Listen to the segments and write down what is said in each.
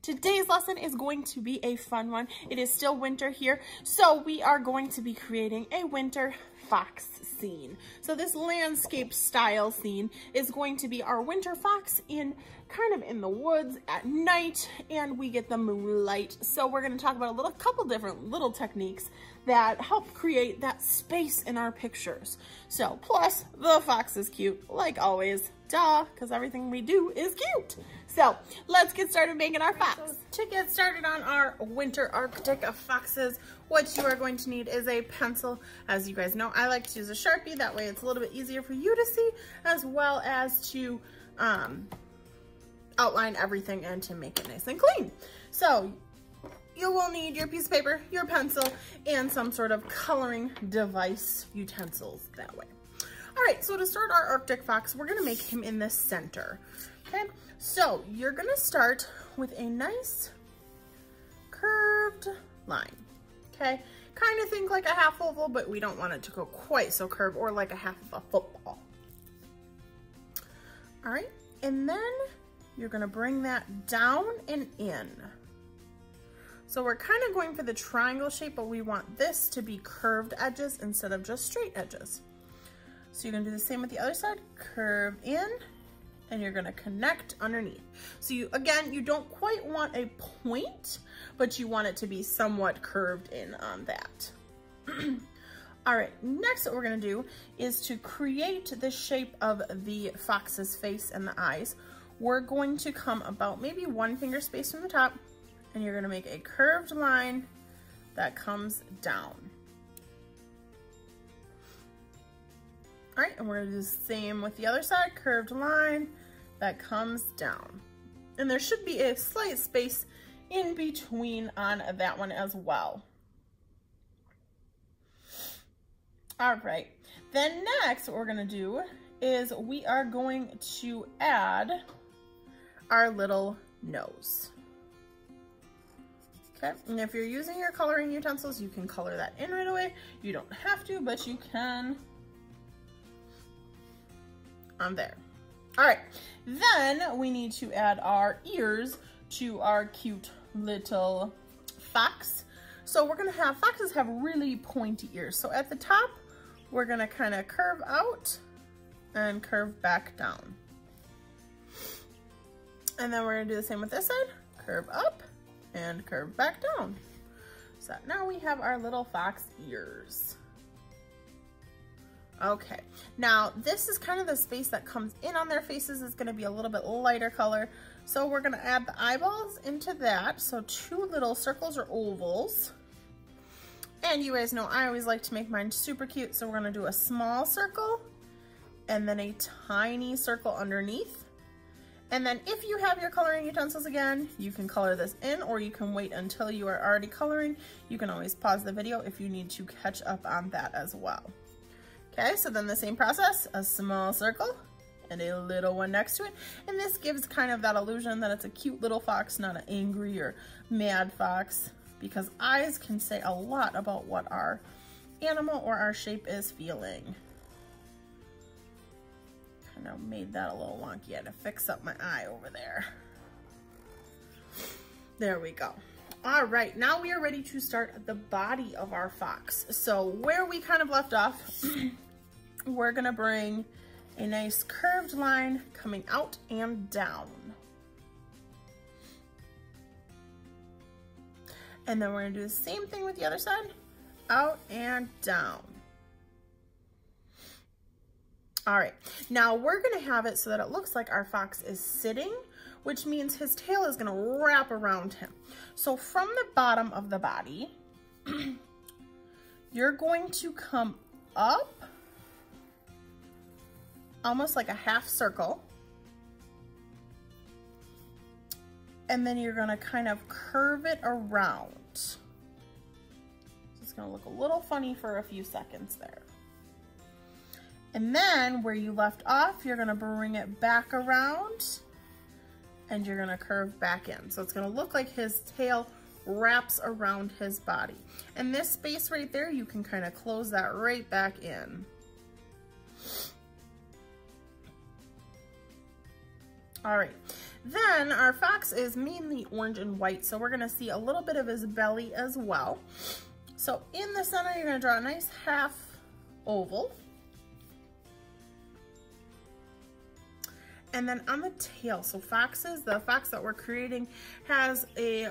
Today's lesson is going to be a fun one. It is still winter here, so we are going to be creating a winter fox scene. So this landscape style scene is going to be our winter fox in kind of in the woods at night, and we get the moonlight. So we're going to talk about a couple different little techniques that help create that space in our pictures. So plus the fox is cute, like always, duh, because everything we do is cute. So let's get started making our fox. To get started on our winter Arctic foxes, what you are going to need is a pencil. As you guys know, I like to use a Sharpie. That way it's a little bit easier for you to see, as well as to outline everything and to make it nice and clean. So you will need your piece of paper, your pencil, and some sort of coloring device utensils that way. All right, so to start our Arctic fox, we're gonna make him in the center, okay? So you're gonna start with a nice curved line, okay? Kind of think like a half oval, but we don't want it to go quite so curved, or like a half of a football. All right, and then you're gonna bring that down and in. So we're kind of going for the triangle shape, but we want this to be curved edges instead of just straight edges. So you're gonna do the same with the other side, curve in, and you're gonna connect underneath. So you don't quite want a point, but you want it to be somewhat curved in on that. All right, next what we're gonna do is to create the shape of the fox's face and the eyes. We're going to come about maybe 1 finger space from the top, and you're gonna make a curved line that comes down. All right, and we're gonna do the same with the other side, curved line that comes down. And there should be a slight space in between on that one as well. All right, then next what we're gonna do is we are going to add our little nose. Okay, and if you're using your coloring utensils, you can color that in right away. You don't have to, but you can on there. All right, then we need to add our ears to our cute little fox. So we're gonna have, foxes have really pointy ears. So at the top, we're gonna kind of curve out and curve back down. And then we're gonna do the same with this side, curve up and curve back down. So now we have our little fox ears. Okay, now this is kind of the space that comes in on their faces. Is gonna be a little bit lighter color. So we're gonna add the eyeballs into that. So 2 little circles or ovals. And you guys know I always like to make mine super cute. So we're gonna do a small circle and then a tiny circle underneath. And then if you have your coloring utensils again, you can color this in, or you can wait until you are already coloring. You can always pause the video if you need to catch up on that as well. Okay, so then the same process, a small circle and a little one next to it. And this gives kind of that illusion that it's a cute little fox, not an angry or mad fox, because eyes can say a lot about what our animal or our shape is feeling. Kind of made that a little wonky. I had to fix up my eye over there. There we go. All right, now we are ready to start the body of our fox. So where we kind of left off, we're gonna bring a nice curved line coming out and down. And then we're gonna do the same thing with the other side, out and down. All right, now we're gonna have it so that it looks like our fox is sitting, which means his tail is gonna wrap around him. So from the bottom of the body, you're going to come up almost like a half circle. And then you're gonna kind of curve it around. So it's gonna look a little funny for a few seconds there. And then where you left off, you're gonna bring it back around and you're gonna curve back in. So it's gonna look like his tail wraps around his body. And this space right there, you can kind of close that right back in. All right, Then our fox is mainly orange and white, so we're gonna see a little bit of his belly as well. So in the center, you're gonna draw a nice half oval. And then on the tail, so foxes, the fox that we're creating has a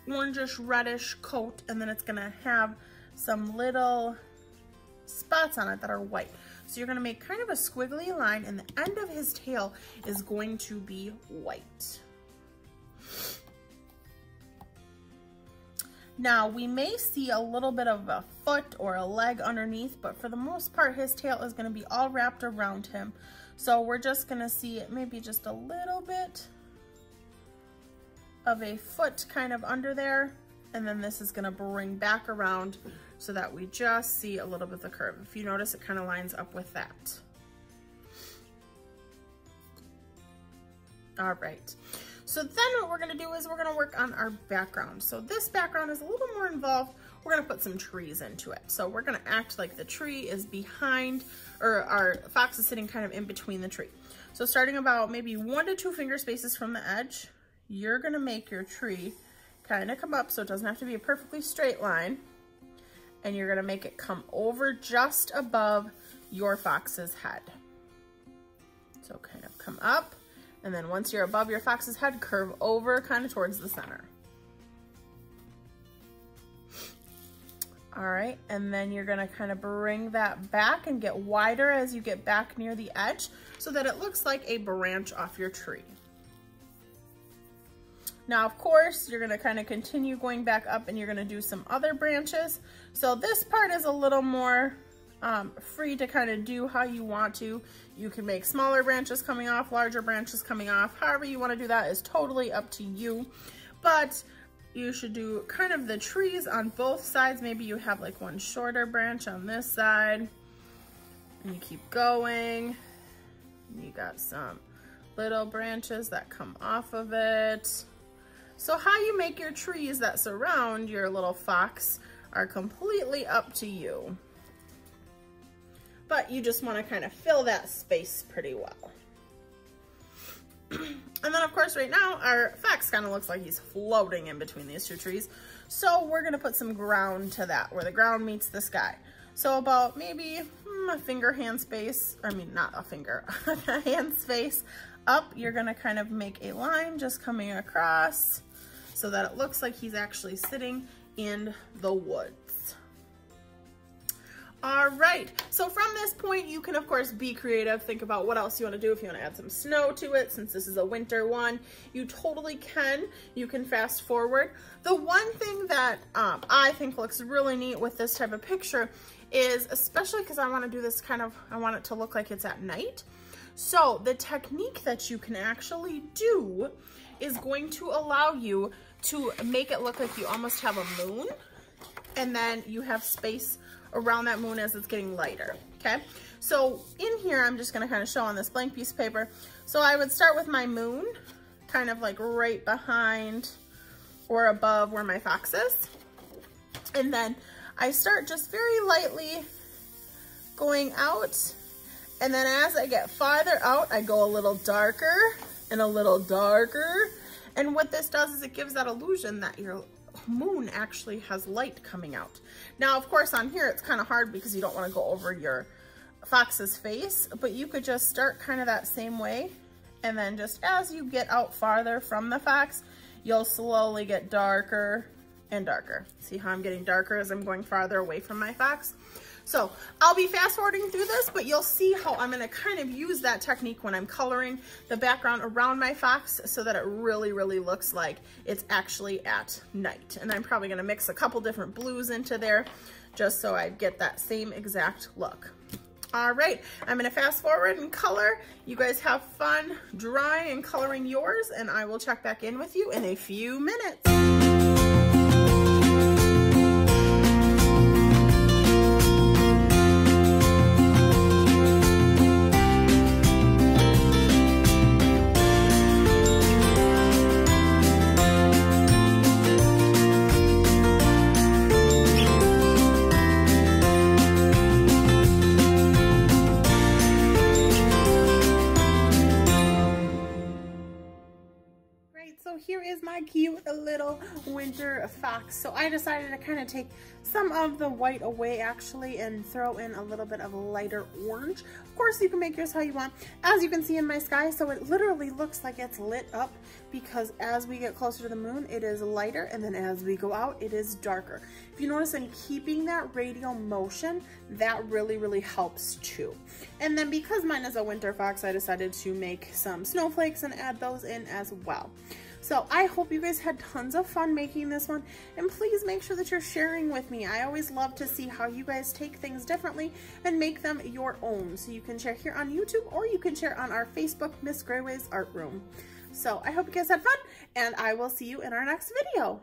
orangish reddish coat, and then it's gonna have some little spots on it that are white. So you're gonna make kind of a squiggly line, and the end of his tail is going to be white. Now we may see a little bit of a foot or a leg underneath, but for the most part, his tail is gonna be all wrapped around him. So we're just gonna see it maybe just a little bit of a foot kind of under there, and then this is gonna bring back around so that we just see a little bit of the curve. If you notice, it kind of lines up with that. All right, so then what we're gonna do is we're gonna work on our background. So this background is a little more involved. We're gonna put some trees into it. So we're gonna act like the tree is behind, or our fox is sitting kind of in between the tree. So starting about maybe 1 to 2 finger spaces from the edge, you're gonna make your tree kind of come up, so it doesn't have to be a perfectly straight line. And you're gonna make it come over just above your fox's head. So kind of come up, and then once you're above your fox's head, curve over kind of towards the center. All right, and then you're gonna kind of bring that back and get wider as you get back near the edge so that it looks like a branch off your tree. Now, of course, you're gonna kind of continue going back up, and you're gonna do some other branches. So this part is a little more free to kind of do how you want to. You can make smaller branches coming off, larger branches coming off. However you wanna do that is totally up to you. But you should do kind of the trees on both sides. Maybe you have like one shorter branch on this side, and you keep going. You got some little branches that come off of it. So how you make your trees that surround your little fox are completely up to you. But you just want to kind of fill that space pretty well. And then of course right now our fox kind of looks like he's floating in between these two trees. So we're gonna put some ground to that, where the ground meets the sky. So about maybe a finger hand space, I mean not a finger, a hand space up, you're gonna kind of make a line just coming across so that it looks like he's actually sitting in the woods. All right, so from this point, you can of course be creative. Think about what else you wanna do. If you wanna add some snow to it, since this is a winter one, you totally can. You can fast forward. The one thing that I think looks really neat with this type of picture is, especially because I wanna do this kind of, I want it to look like it's at night. So the technique that you can actually do is going to allow you to make it look like you almost have a moon, and then you have space around that moon as it's getting lighter, okay? So in here, I'm just gonna kind of show on this blank piece of paper. So I would start with my moon, kind of like right behind or above where my fox is. And then I start just very lightly going out. And then as I get farther out, I go a little darker and a little darker. And what this does is it gives that illusion that your moon actually has light coming out. Now, of course, on here, it's kind of hard because you don't want to go over your fox's face, but you could just start kind of that same way. And then just as you get out farther from the fox, you'll slowly get darker and darker. See how I'm getting darker as I'm going farther away from my fox? So I'll be fast forwarding through this, but you'll see how I'm gonna kind of use that technique when I'm coloring the background around my fox so that it really, really looks like it's actually at night. And I'm probably gonna mix a couple different blues into there just so I get that same exact look. All right, I'm gonna fast forward and color. You guys have fun drawing and coloring yours, and I will check back in with you in a few minutes. little winter fox. So I decided to kind of take some of the white away actually and throw in a little bit of lighter orange. Of course, you can make yours how you want. As you can see in my sky, so it literally looks like it's lit up because as we get closer to the moon, it is lighter, and then as we go out, it is darker. If you notice, in keeping that radial motion, that really helps too. And then because mine is a winter fox, I decided to make some snowflakes and add those in as well. So I hope you guys had tons of fun making this one, and please make sure that you're sharing with me. I always love to see how you guys take things differently and make them your own. So you can share here on YouTube, or you can share on our Facebook, Miss Grayway's Art Room. So I hope you guys had fun, and I will see you in our next video.